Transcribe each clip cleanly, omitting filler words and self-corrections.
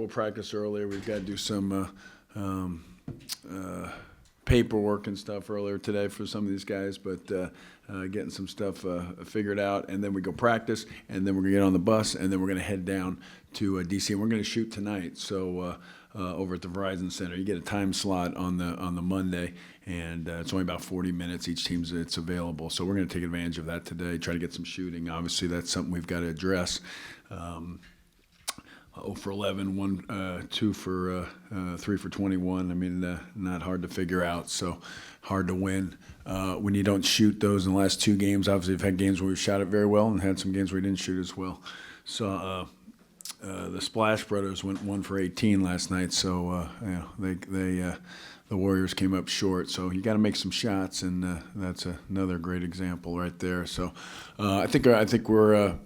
We'll practice earlier. We've got to do some paperwork and stuff earlier today for some of these guys, but getting some stuff figured out, and then we go practice, and then we're going to get on the bus, and then we're going to head down to D.C., and we're going to shoot tonight. So over at the Verizon Center, you get a time slot on the Monday, and it's only about 40 minutes. Each team's it's available, so we're going to take advantage of that today, try to get some shooting. Obviously, that's something we've got to address. 0 for 11, 2 for 3 for 21. I mean, not hard to figure out, so hard to win. When you don't shoot those in the last 2 games, obviously we've had games where we shot it very well and had some games where we didn't shoot as well. So the Splash Brothers went 1 for 18 last night, so the Warriors came up short. So you got to make some shots, and that's another great example right there. So I think we're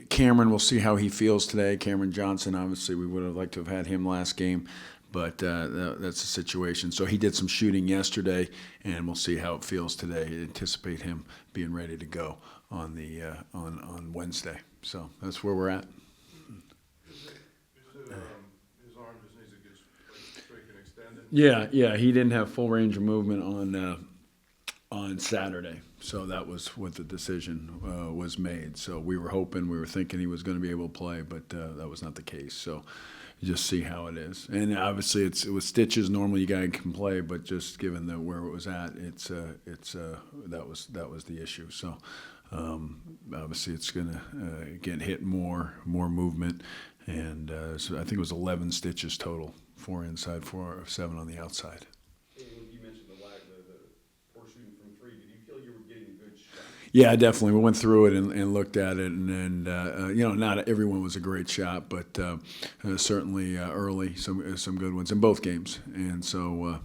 Cameron. We'll see how he feels today. Cameron Johnson, obviously, we would have liked to have had him last game, but that's the situation. So he did some shooting yesterday, and we'll see how it feels today. I anticipate him being ready to go on the on Wednesday. So that's where we're at. His arm just needs to get straight and extended. Yeah, he didn't have full range of movement on Saturday, so that was what the decision was made. So we were thinking he was going to be able to play, but that was not the case. So you just see how it is, and obviously it was stitches. Normally you guys can play, but just given where it was at, that was the issue. So obviously it's going to get hit more movement. And so I think it was 11 stitches total, 4 inside, 7 on the outside. And you mentioned the poor shooting from 3. Did you feel you were getting good shots? Yeah, definitely. We went through it and looked at it, and not everyone was a great shot, but certainly early some good ones in both games. And so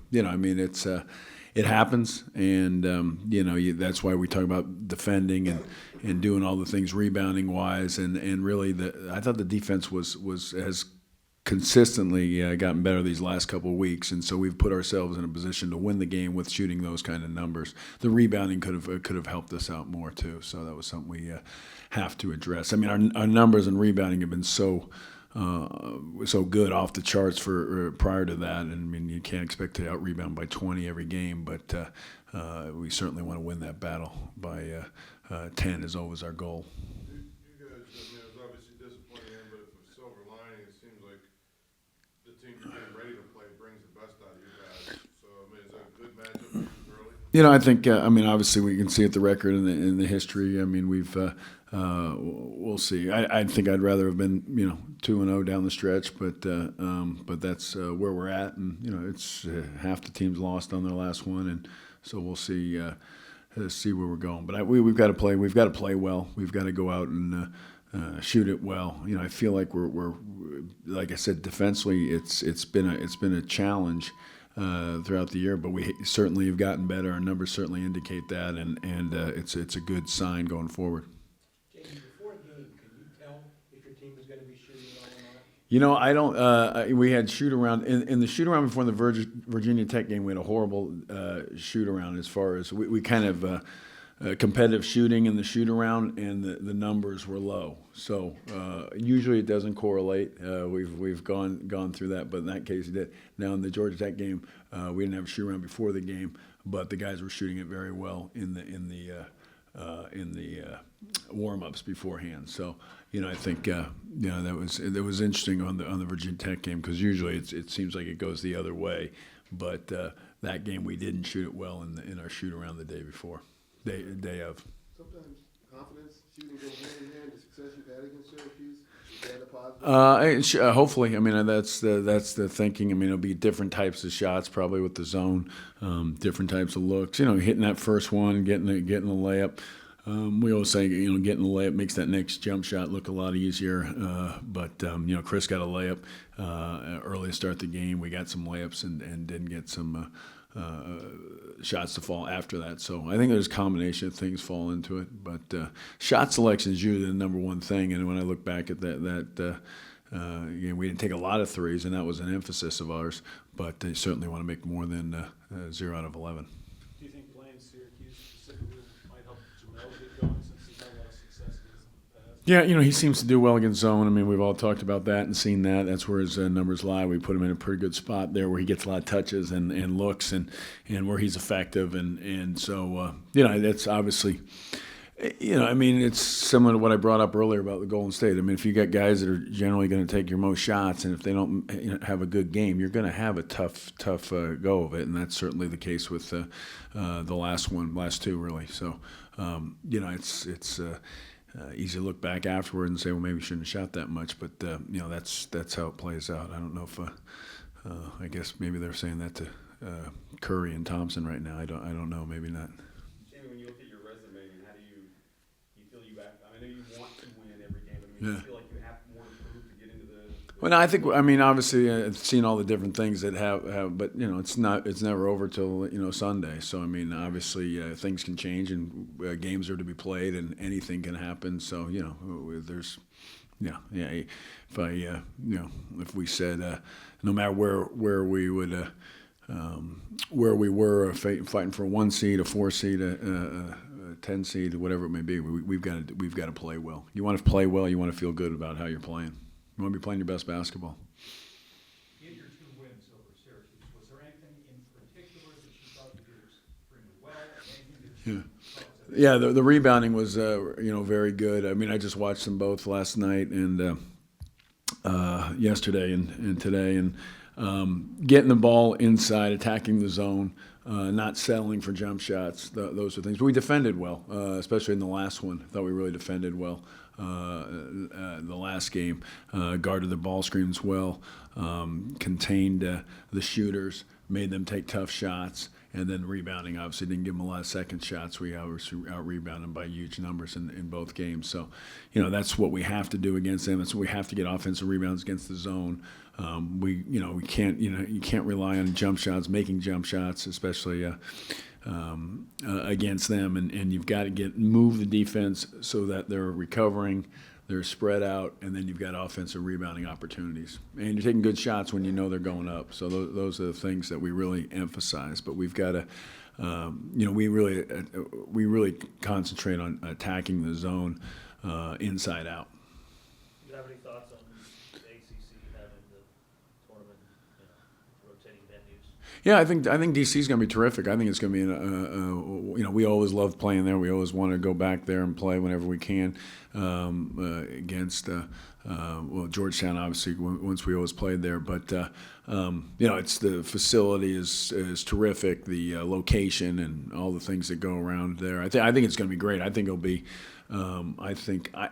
it happens, and that's why we talk about defending and doing all the things rebounding wise, and really I thought the defense has consistently gotten better these last couple of weeks, and so we've put ourselves in a position to win the game with shooting those kind of numbers. The rebounding could have helped us out more too, so that was something we have to address. I mean, our numbers in rebounding have been so good, off the charts for prior to that, and I mean you can't expect to out rebound by 20 every game, but we certainly want to win that battle by 10 is always our goal. You guys, I mean, it was obviously disappointing, but if a silver lining, it seems like the team you're getting ready to play brings the best out of you guys. So I mean, is that a good matchup for you early? I think obviously we can see it the record in the history. I mean we've. We'll see. I think I'd rather have been 2-0 down the stretch, but that's where we're at, and it's half the team's lost on their last one, and so we'll see where we're going. But we've got to play. We've got to play well. We've got to go out and shoot it well. I feel like we're like I said, defensively, it's been a challenge throughout the year, but we certainly have gotten better. Our numbers certainly indicate that, and it's a good sign going forward. Before a game, can you tell if your team is going to be shooting well or not? I don't. We had shoot around in the shoot around before the Virginia Tech game. We had a horrible shoot around as far as we kind of competitive shooting in the shoot around, and the numbers were low. So usually it doesn't correlate. We've gone through that, but in that case it did. Now in the Georgia Tech game, we didn't have a shoot around before the game, but the guys were shooting it very well in the warm-ups beforehand. So I think that was interesting on the Virginia Tech game, because usually it seems like it goes the other way, but that game we didn't shoot it well in our shoot around the day before, day of. Sometimes confidence shooting goes hand in hand. The success you've had against Syracuse, is that a positive? Hopefully. I mean, that's the thinking. I mean, it'll be different types of shots, probably with the zone, different types of looks. Hitting that first one, getting the layup. We always say, getting the layup makes that next jump shot look a lot easier. But Chris got a layup early to start the game. We got some layups and didn't get some shots to fall after that. So I think there's a combination of things fall into it. But shot selection is usually the number one thing. And when I look back at that we didn't take a lot of threes, and that was an emphasis of ours. But they certainly want to make more than 0 out of 11. Do you think playing Syracuse specifically might help Jamel get going, since he's had a lot of success against them in the past? Yeah, he seems to do well against zone. I mean, we've all talked about that and seen that. That's where his numbers lie. We put him in a pretty good spot there where he gets a lot of touches and looks and where he's effective. And so, that's obviously, I mean, it's similar to what I brought up earlier about the Golden State. I mean, if you got guys that are generally going to take your most shots, and if they don't have a good game, you're going to have a tough go of it. And that's certainly the case with the last two, really. So, it's easy to look back afterward and say, well, maybe we shouldn't have shot that much, but that's how it plays out. I don't know if I guess maybe they're saying that to Curry and Thompson right now. I don't know. Maybe not. Jamie, when you look at your resume, how do you feel you have? I know you want to win every game, but do you feel like you have more to prove to get into the Well, no, I mean, obviously, I've seen all the different things that have, but it's never over till Sunday. So I mean, obviously, things can change and games are to be played, and anything can happen. So there's, if we said no matter where we would. Where we were fighting for a 1 seed, a 4 seed, a 10 seed, whatever it may be, we've got to play well. You want to play well. You want to feel good about how you're playing. You want to be playing your best basketball. In your 2 wins over Syracuse, was there anything in particular that you thought you did extremely well? Anything that you Yeah, the rebounding was very good. I mean, I just watched them both last night and yesterday and today, and getting the ball inside, attacking the zone, not settling for jump shots. Those are things. But we defended well, especially in the last one. I thought we really defended well. The last game, guarded the ball screens well, contained the shooters, made them take tough shots, and then rebounding. Obviously, didn't give them a lot of second shots. We out-rebounded them by huge numbers in both games. So, that's what we have to do against them. That's what we have to get offensive rebounds against the zone. We can't, you can't rely on jump shots, making jump shots, especially against them. And you've got to move the defense so that they're recovering, they're spread out, and then you've got offensive rebounding opportunities. And you're taking good shots when you know they're going up. So those are the things that we really emphasize. But we've got to, we really concentrate on attacking the zone inside out. Do you have any thoughts on the ACC having the tournament, rotating venues? Yeah, I think DC is going to be terrific. I think it's going to be we always love playing there. We always want to go back there and play whenever we can against Georgetown. Obviously, once we always played there, but it's the facility is terrific. The location and all the things that go around there. I think it's going to be great. I think it'll be. I'm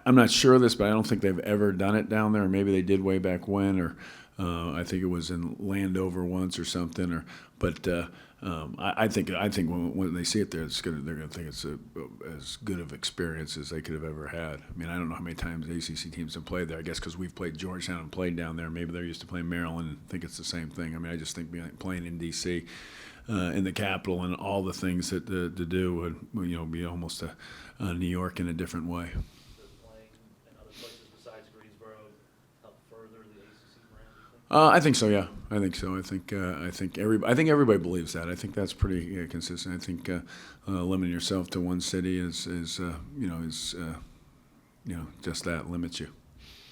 not sure of this, but I don't think they've ever done it down there. Or maybe they did way back when, or I think it was in Landover once or something. I think when they see it there, they're going to think it's as good of experience as they could have ever had. I mean, I don't know how many times ACC teams have played there. I guess because we've played Georgetown and played down there, maybe they're used to playing Maryland and think it's the same thing. I mean, I just think playing in DC. In the capital and all the things that to do would be almost a New York in a different way. Does playing in other places besides Greensboro help further the ACC brand? I think so. Yeah, I think so. I think everybody believes that. I think that's pretty consistent. I think limiting yourself to one city is just that limits you.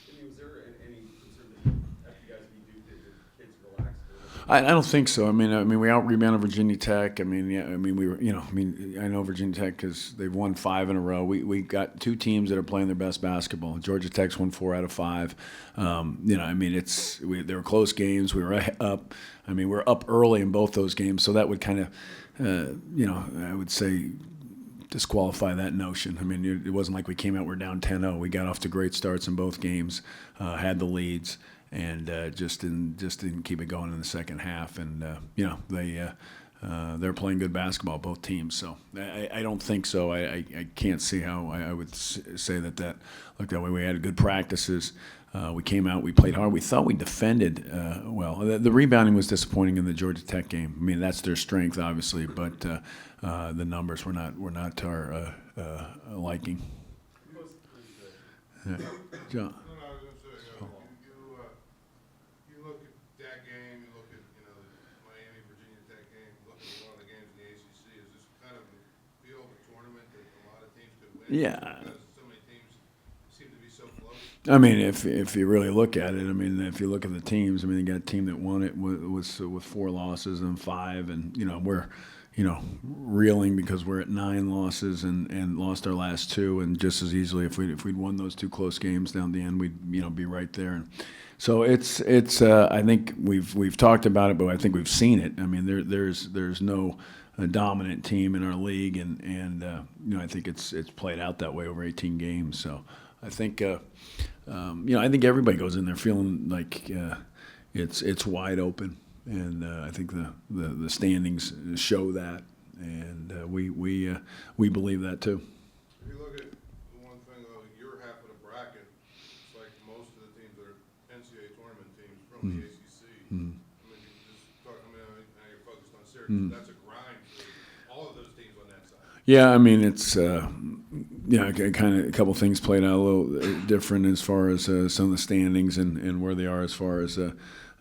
Jimmy, was there any concern that after you guys beat Duke that the kids relaxed a little bit? I don't think so. I mean, we out-rebounded Virginia Tech. I mean, we were, I know Virginia Tech because they've won 5 in a row. We got 2 teams that are playing their best basketball. Georgia Tech's won 4 out of 5. They were close games. We were up. I mean, we're up early in both those games, so that would kind of, I would say, disqualify that notion. I mean, it wasn't like we came out, we're down 10-0. We got off to great starts in both games, had the leads, and just didn't keep it going in the second half. And they're playing good basketball, both teams. So I don't think so. I can't see how I would say that looked that way. We had good practices. We came out, we played hard. We thought we defended well. The rebounding was disappointing in the Georgia Tech game. I mean, that's their strength, obviously, but the numbers were not to our liking. Yeah. John. No, I was gonna say, you look at that game, you look at, the Miami, Virginia Tech game, look at a lot of the games in the ACC, is this kind of the feel of a tournament that a lot of teams could win? Yeah. Because so many teams seem to be so close? I mean, if you really look at it, I mean, if you look at the teams, I mean, you got a team that won it with 4 losses and 5, and we're reeling because we're at 9 losses and lost our last 2, and just as easily if we'd won those 2 close games down the end, we'd be right there. And so it's I think we've talked about it, but I think we've seen it. I mean, there's no dominant team in our league, and I think it's played out that way over 18 games. So I think. I think everybody goes in there feeling like it's wide open, and I think the standings show that, and we believe that too. If you look at the one thing, though, your half of the bracket, it's like most of the teams that are NCAA tournament teams from the ACC. I mean, now you're focused on Syracuse. That's a grind for all of those teams on that side. Yeah, I mean it's kind of a couple things played out a little different as far as some of the standings and where they are as far as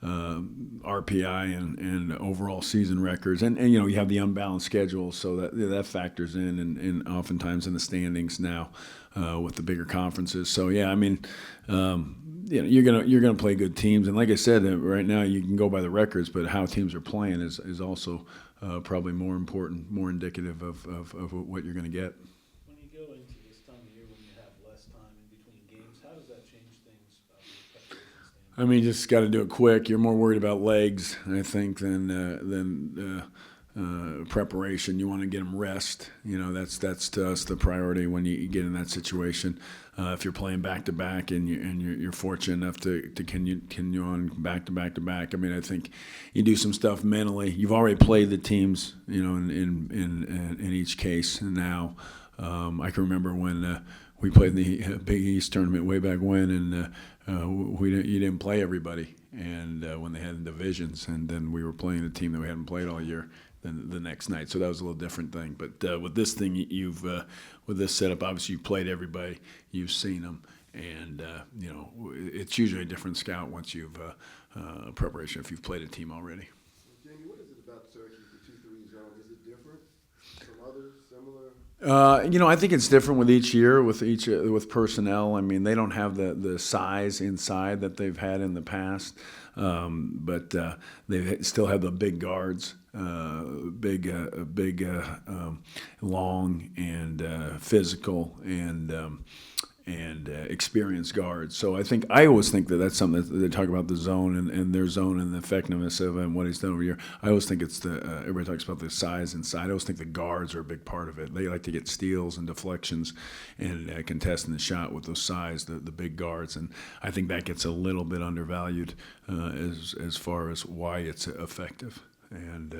RPI and overall season records, and you have the unbalanced schedule, so that factors in, and oftentimes in the standings now with the bigger conferences. So yeah, I mean. You're gonna play good teams, and like I said, right now you can go by the records, but how teams are playing is also probably more important, more indicative of what you're going to get. When you go into this time of year when you have less time in between games, how does that change things from a preparation standpoint? I mean, you just got to do it quick. You're more worried about legs, I think, than preparation. You want to get them rest. That's to us the priority when you get in that situation. If you're playing back to back and you're fortunate enough to continue on back to back to back. I mean, I think you do some stuff mentally. You've already played the teams, in each case. And now, I can remember when we played the Big East tournament way back when, and you didn't play everybody, and when they had the divisions, and then we were playing a team that we hadn't played all year the next night, so that was a little different thing. But with this thing, with this setup, obviously you've played everybody, you've seen them, and it's usually a different scout once you've preparation if you've played a team already. Jamie, what is it about Syracuse, the 2-3 zone? Is it different from others, similar? I think it's different with each year, with personnel. I mean, they don't have the size inside that they've had in the past, but they still have the big guards, long and physical and experienced guards. So I always think that's something that they talk about, the zone and their zone and the effectiveness of it and what he's done over here. I always think it's everybody talks about the size inside. I always think the guards are a big part of it. They like to get steals and deflections and contesting the shot with those size, the big guards. And I think that gets a little bit undervalued as far as why it's effective. And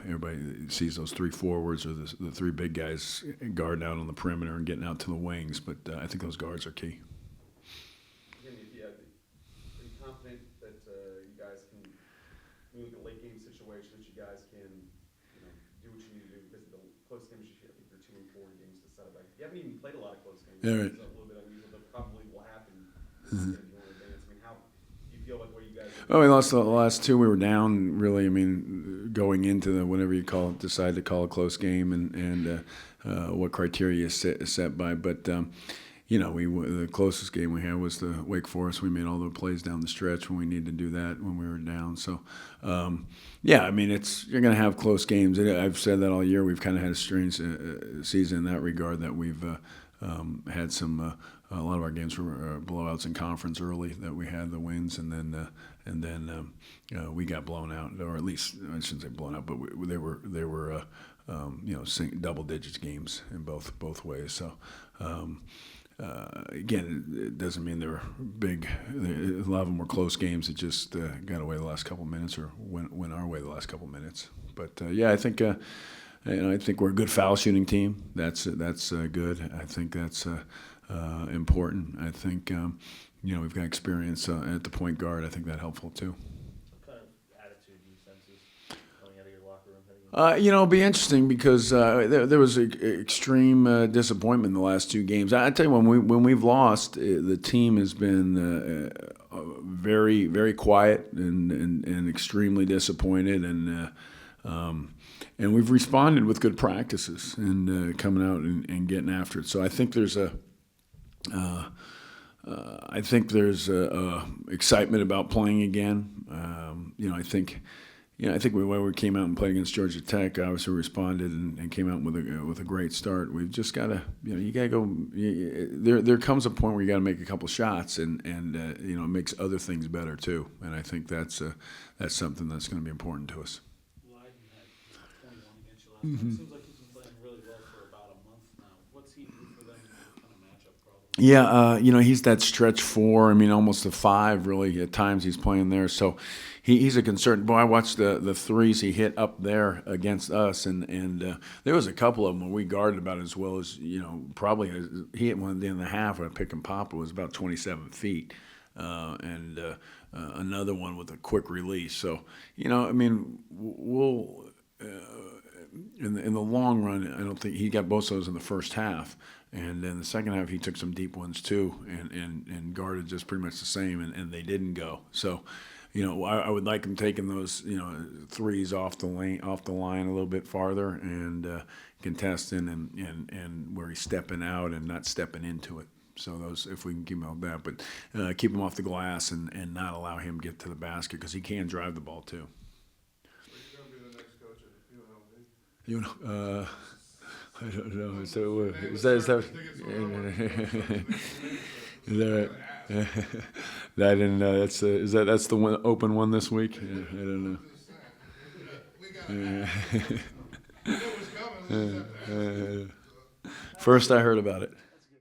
everybody sees those 3 forwards or the 3 big guys guarding out on the perimeter and getting out to the wings, but I think those guards are key. Again, are you confident that you guys can move the late game situation, that you guys can do what you need to do because of the close games? I think you're 2-4 games to set it back. You haven't even played a lot of close games. Yeah, right. It's a little bit unusual, but probably will happen if you want to advance. I mean, how do you feel like what you guys are Oh, we lost the last 2. We were down, really. I mean, going into the whatever you call it, decide to call a close game and what criteria is set by. But, the closest game we had was the Wake Forest. We made all the plays down the stretch when we needed to do that when we were down. So, I mean, you're going to have close games. I've said that all year. We've kind of had a strange season in that regard, that we've had some a lot of our games were blowouts in conference early, that we had the wins, and then we got blown out, or at least I shouldn't say blown out, but they were double digits games in both ways. So again, it doesn't mean they were big. A lot of them were close games. It just got away the last couple of minutes, or went our way the last couple of minutes. But I think. I think we're a good foul shooting team. That's good. I think that's important. I think we've got experience at the point guard. I think that's helpful too. What kind of attitude do you sense is coming out of your locker room? It'll be interesting because there was extreme disappointment in the last 2 games. I tell you, when we've lost, the team has been very, very quiet and extremely disappointed, and we've responded with good practices and coming out and getting after it. So I think there's I think there's excitement about playing again. I think. I think when we came out and played against Georgia Tech, obviously responded and came out with a great start. We've just got to, you got to go. There comes a point where you got to make a couple shots, and it makes other things better too. And I think that's something that's going to be important to us. Lyden had 21 against you last time. It seems like he's been playing really well for about a month now. What's he do for them in the kind of matchup problem? Yeah, he's that stretch 4. I mean, almost a 5, really. At times he's playing there, so he's a concern. Boy, I watched the threes he hit up there against us, and there was a couple of them where we guarded about as well as probably he hit one at the end of the half where a pick and pop was about 27 feet, and another one with a quick release. So I mean, we'll. In the long run, I don't think he got both of those in the first half, and then the second half he took some deep ones too, and guarded just pretty much the same, and they didn't go. So, I would like him taking those threes off the line a little bit farther and contesting and where he's stepping out and not stepping into it. So those, if we can keep him on that, but keep him off the glass and not allow him to get to the basket because he can drive the ball too. Are you gonna be the next coach at UNLV? I don't know. So is that I didn't know. That's the one open one this week. I don't know. We got it. It was coming. First I heard about it.